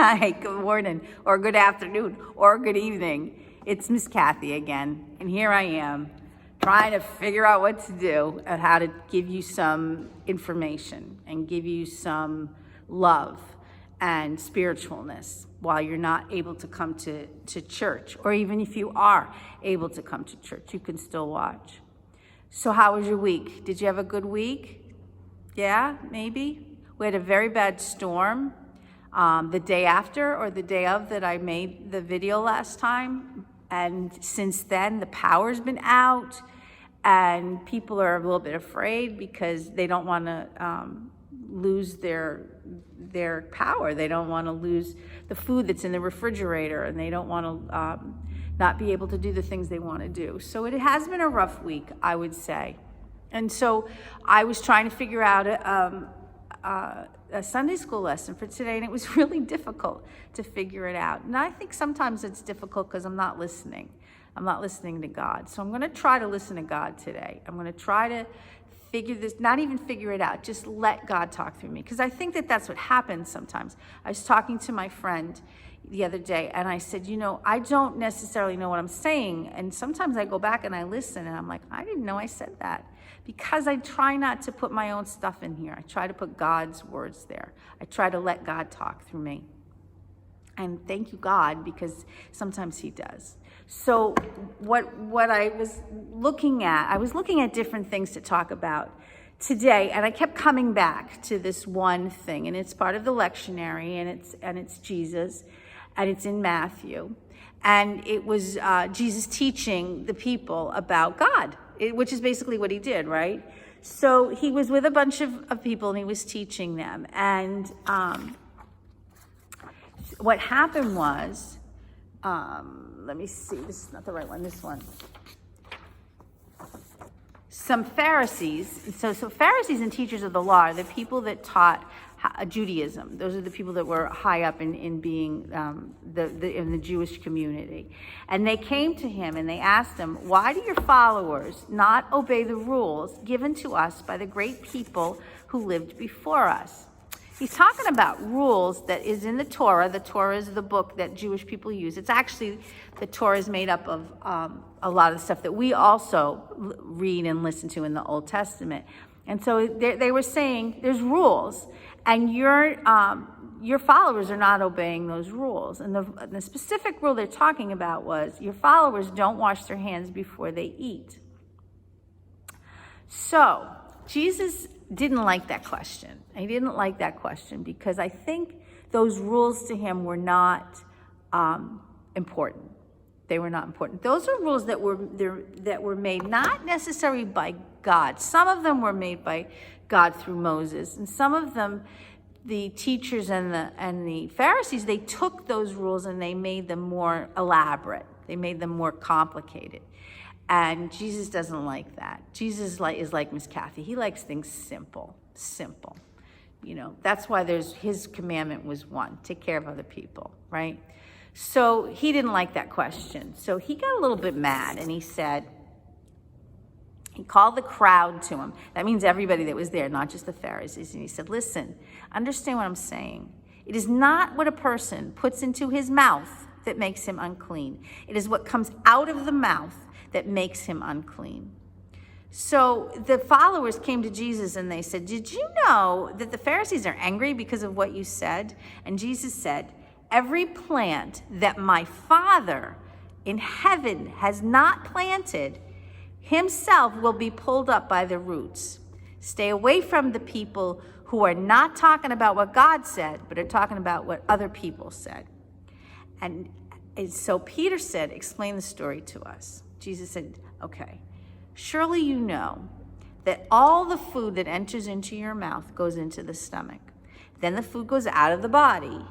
Hi, good morning, or good afternoon, or good evening. It's Miss Kathy again, and here I am trying to figure out what to do and how to give you some information and give you some love and spiritualness while you're not able to come to church, or even if you are able to come to church, you can still watch. So how was your week? Did you have a good week? Yeah, maybe? We had a very bad storm the day after or the day of that I made the video last time. And since then, the power's been out and people are a little bit afraid because they don't want to lose their power. They don't want to lose the food that's in the refrigerator, and they don't want to not be able to do the things they want to do. So it has been a rough week, I would say. And so I was trying to figure out a Sunday school lesson for today, and it was really difficult to figure it out. And I think sometimes it's difficult because I'm not listening. I'm not listening to God. So I'm going to try to listen to God today. I'm going to try to figure this, not even figure it out, just let God talk through me. Because I think that that's what happens sometimes. I was talking to my friend the other day, and I said, I don't necessarily know what I'm saying. And sometimes I go back and I listen, and I'm like, I didn't know I said that. Because I try not to put my own stuff in here. I try to put God's words there. I try to let God talk through me. And thank you, God, because sometimes he does. So what I was looking at different things to talk about today, and I kept coming back to this one thing, and it's part of the lectionary, and it's Jesus, and it's in Matthew. And it was Jesus teaching the people about God, which is basically what he did, right? So he was with a bunch of people, and he was teaching them. And what happened was, let me see, this is not the right one, this one. Some Pharisees, so Pharisees and teachers of the law are the people that taught Judaism. Those are the people that were high up in being in the Jewish community. And they came to him and they asked him, why do your followers not obey the rules given to us by the great people who lived before us? He's talking about rules that is in the Torah. The Torah is the book that Jewish people use. It's actually, the Torah is made up of a lot of the stuff that we also read and listen to in the Old Testament. And so they were saying there's rules, and your followers are not obeying those rules. And the specific rule they're talking about was your followers don't wash their hands before they eat. So Jesus didn't like that question. He didn't like that question because I think those rules to him were not important. They were not important. Those are rules that were made not necessarily by God. Some of them were made by God through Moses, and some of them, the teachers and the Pharisees, they took those rules and they made them more elaborate. They made them more complicated. And Jesus doesn't like that. Jesus is like Miss Kathy. He likes things simple. That's why his commandment was one, take care of other people, right? So he didn't like that question. So he got a little bit mad, and he called the crowd to him. That means everybody that was there, not just the Pharisees. And he said, listen, understand what I'm saying. It is not what a person puts into his mouth that makes him unclean. It is what comes out of the mouth that makes him unclean. So the followers came to Jesus and they said, did you know that the Pharisees are angry because of what you said? And Jesus said, every plant that my Father in heaven has not planted himself will be pulled up by the roots. Stay away from the people who are not talking about what God said, but are talking about what other people said. And so Peter said, explain the story to us. Jesus said, okay, surely you know that all the food that enters into your mouth goes into the stomach. Then the food goes out of the body.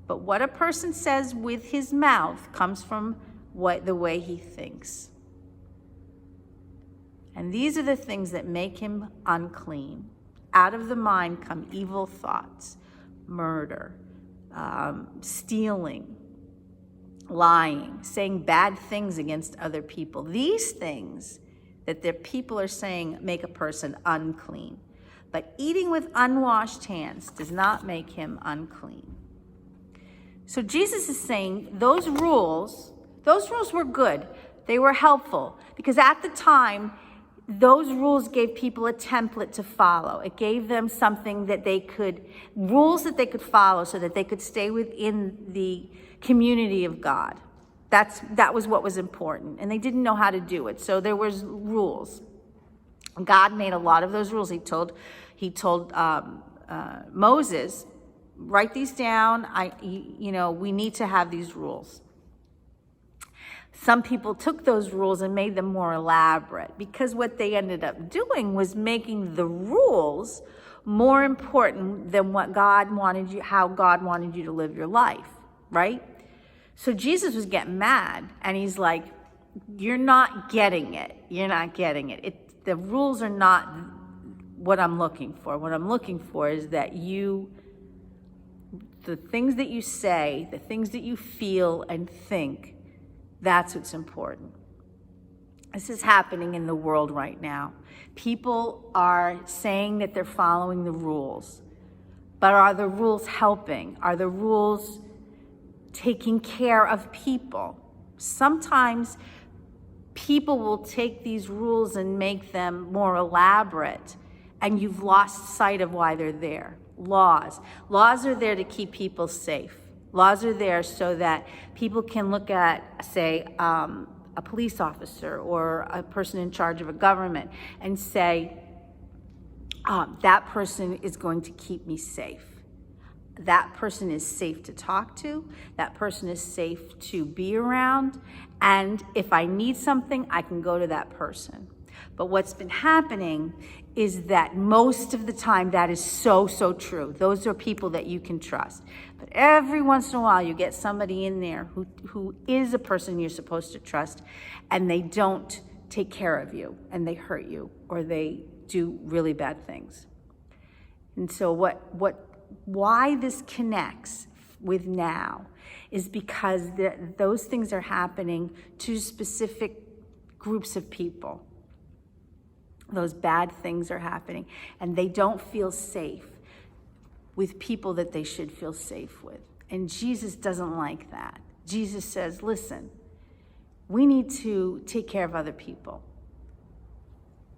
But what a person says with his mouth comes from the way he thinks. And these are the things that make him unclean. Out of the mind come evil thoughts, murder, stealing, lying, saying bad things against other people. These things that the people are saying make a person unclean. But eating with unwashed hands does not make him unclean. So Jesus is saying those rules were good. They were helpful because at the time, those rules gave people a template to follow. It gave them something rules that they could follow so that they could stay within the community of God. That was what was important. And they didn't know how to do it. So there was rules. God made a lot of those rules. He told Moses, write these down. We need to have these rules. Some people took those rules and made them more elaborate because what they ended up doing was making the rules more important than how God wanted you to live your life, right? So Jesus was getting mad and he's like, you're not getting it. You're not getting it. The rules are not what I'm looking for. What I'm looking for is that the things that you say, the things that you feel and think, that's what's important. This is happening in the world right now. People are saying that they're following the rules, but are the rules helping? Are the rules taking care of people? Sometimes people will take these rules and make them more elaborate, and you've lost sight of why they're there. Laws are there to keep people safe. Laws are there so that people can look at, say, a police officer or a person in charge of a government and say, that person is going to keep me safe. That person is safe to talk to. That person is safe to be around. And if I need something, I can go to that person. But what's been happening is that most of the time that is so true. Those are people that you can trust. But every once in a while you get somebody in there who is a person you're supposed to trust, and they don't take care of you, and they hurt you, or they do really bad things. And so why this connects with now is because those things are happening to specific groups of people. Those bad things are happening, and they don't feel safe with people that they should feel safe with. And Jesus doesn't like that. Jesus says, listen, we need to take care of other people.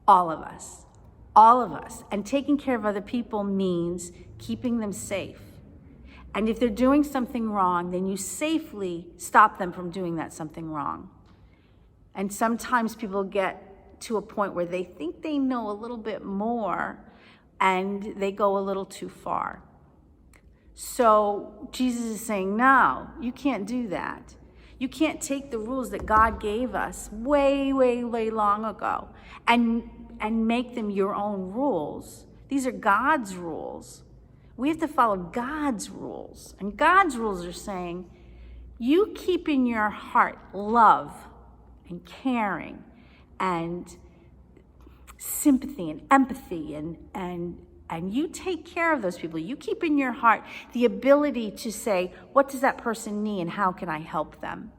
All of us. And taking care of other people means keeping them safe. And if they're doing something wrong, then you safely stop them from doing that something wrong. And sometimes people get to a point where they think they know a little bit more and they go a little too far. So Jesus is saying, no, you can't do that. You can't take the rules that God gave us way long ago and make them your own rules. These are God's rules. We have to follow God's rules. And God's rules are saying, you keep in your heart love and caring and sympathy and empathy and you take care of those people. You keep in your heart the ability to say, what does that person need and how can I help them?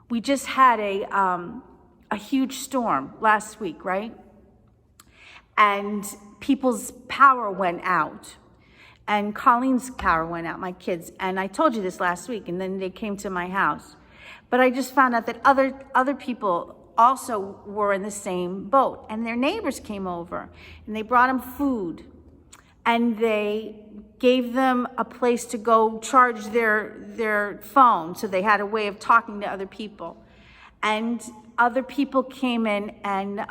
We just had a huge storm last week, right? And people's power went out. And Colleen's power went out, my kids. And I told you this last week, and then they came to my house. But I just found out that other people also were in the same boat, and their neighbors came over and they brought them food and they gave them a place to go charge their phone, so they had a way of talking to other people. And other people came in and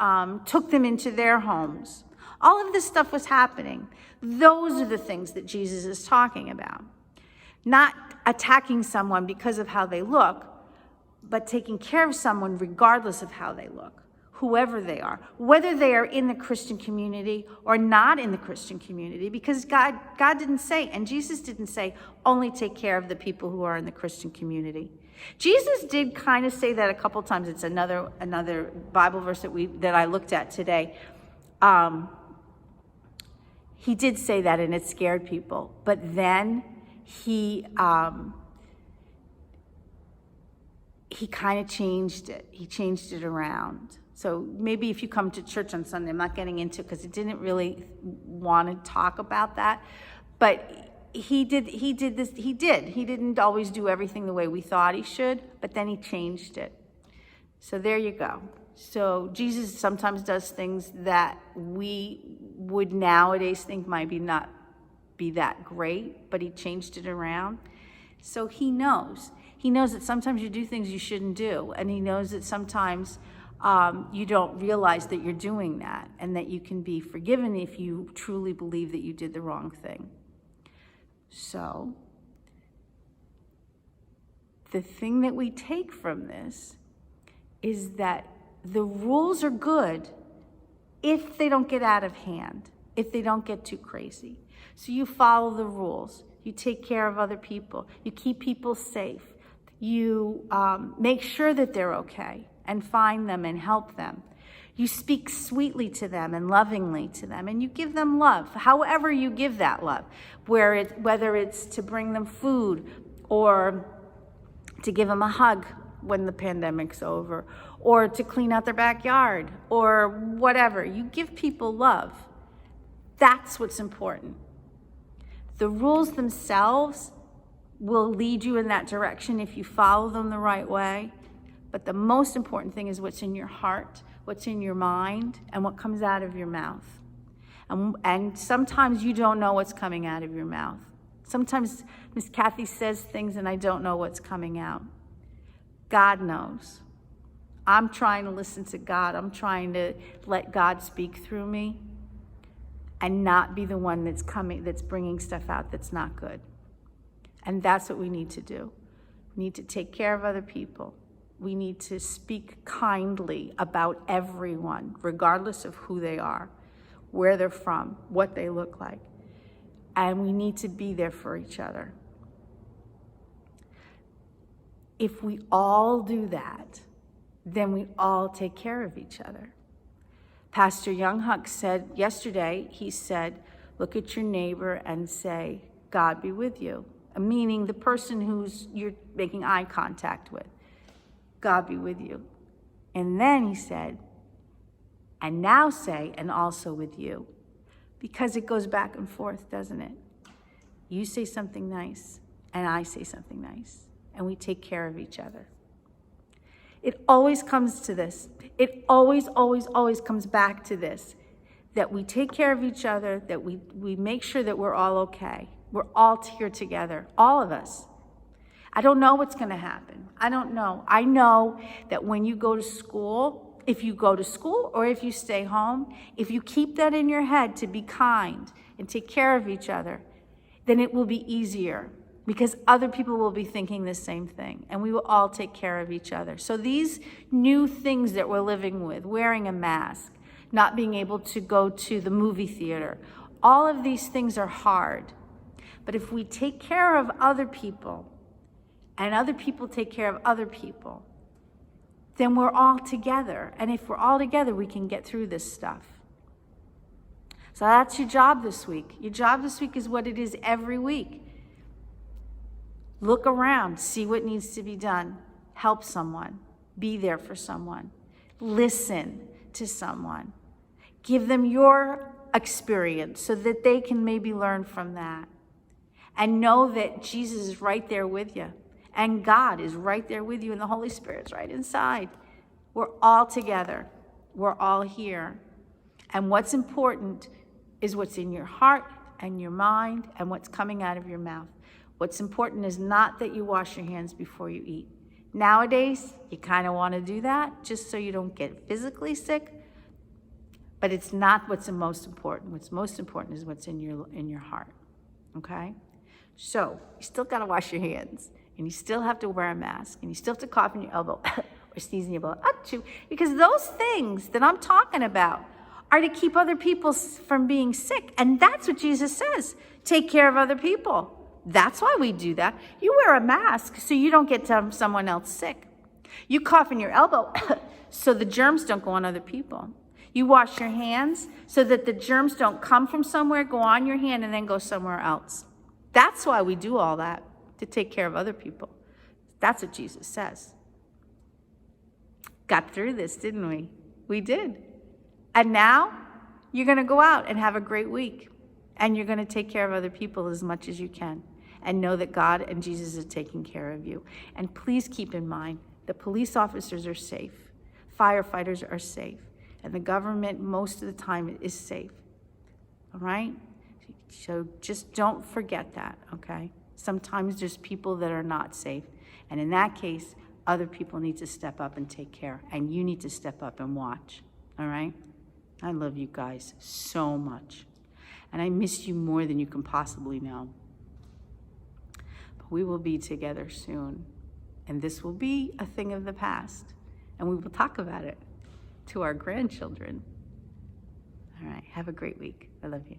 took them into their homes. All of this stuff was happening. Those are the things that Jesus is talking about. Not attacking someone because of how they look, but taking care of someone regardless of how they look, whoever they are, whether they are in the Christian community or not in the Christian community, because God didn't say, and Jesus didn't say, only take care of the people who are in the Christian community. Jesus did kind of say that a couple times. It's another Bible verse that I looked at today. He did say that, and it scared people. But then he kind of changed it. He changed it around. So maybe if you come to church on Sunday, I'm not getting into it because it didn't really want to talk about that. But he didn't always do everything the way we thought he should, but then he changed it. So there you go. So Jesus sometimes does things that we would nowadays think might not be that great, but he changed it around. So he knows that sometimes you do things you shouldn't do, and he knows that sometimes you don't realize that you're doing that, and that you can be forgiven if you truly believe that you did the wrong thing. So the thing that we take from this is that the rules are good if they don't get out of hand, if they don't get too crazy. So you follow the rules, you take care of other people, you keep people safe, you make sure that they're okay and find them and help them. You speak sweetly to them and lovingly to them, and you give them love, however you give that love, whether it's to bring them food or to give them a hug when the pandemic's over, or to clean out their backyard, or whatever. You give people love. That's what's important. The rules themselves will lead you in that direction if you follow them the right way. But the most important thing is what's in your heart, what's in your mind, and what comes out of your mouth. And sometimes you don't know what's coming out of your mouth. Sometimes Miss Kathy says things and I don't know what's coming out. God knows. I'm trying to listen to God. I'm trying to let God speak through me and not be the one that's bringing stuff out that's not good. And that's what we need to do. We need to take care of other people. We need to speak kindly about everyone, regardless of who they are, where they're from, what they look like. And we need to be there for each other. If we all do that, then we all take care of each other. Pastor Younghuck said yesterday, he said, look at your neighbor and say, God be with you. Meaning the person you're making eye contact with. God be with you. And then he said, and now say, and also with you. Because it goes back and forth, doesn't it? You say something nice, and I say something nice, and we take care of each other. It always comes to this. It always, always, always comes back to this, that we take care of each other, that we make sure that we're all okay. We're all here together, all of us. I don't know what's going to happen. I don't know. I know that when you go to school, if you go to school or if you stay home, if you keep that in your head to be kind and take care of each other, then it will be easier because other people will be thinking the same thing and we will all take care of each other. So these new things that we're living with, wearing a mask, not being able to go to the movie theater, all of these things are hard. But if we take care of other people and other people take care of other people, then we're all together. And if we're all together, we can get through this stuff. So that's your job this week. Your job this week is what it is every week. Look around, see what needs to be done. Help someone. Be there for someone. Listen to someone. Give them your experience so that they can maybe learn from that. And know that Jesus is right there with you. And God is right there with you, and the Holy Spirit's right inside. We're all together. We're all here. And what's important is what's in your heart and your mind and what's coming out of your mouth. What's important is not that you wash your hands before you eat. Nowadays, you kind of want to do that just so you don't get physically sick. But it's not what's the most important. What's most important is what's in your heart. Okay? So, you still got to wash your hands. And you still have to wear a mask. And you still have to cough in your elbow or sneeze in your elbow. Achoo. Because those things that I'm talking about are to keep other people from being sick. And that's what Jesus says. Take care of other people. That's why we do that. You wear a mask so you don't get someone else sick. You cough in your elbow so the germs don't go on other people. You wash your hands so that the germs don't come from somewhere, go on your hand, and then go somewhere else. That's why we do all that, to take care of other people. That's what Jesus says. Got through this, didn't we? We did. And now you're going to go out and have a great week. And you're going to take care of other people as much as you can. And know that God and Jesus are taking care of you. And please keep in mind that police officers are safe. Firefighters are safe. And the government, most of the time, is safe. All right? So just don't forget that, okay? Sometimes there's people that are not safe. And in that case, other people need to step up and take care. And you need to step up and watch. All right? I love you guys so much. And I miss you more than you can possibly know. But we will be together soon. And this will be a thing of the past. And we will talk about it to our grandchildren. All right. Have a great week. I love you.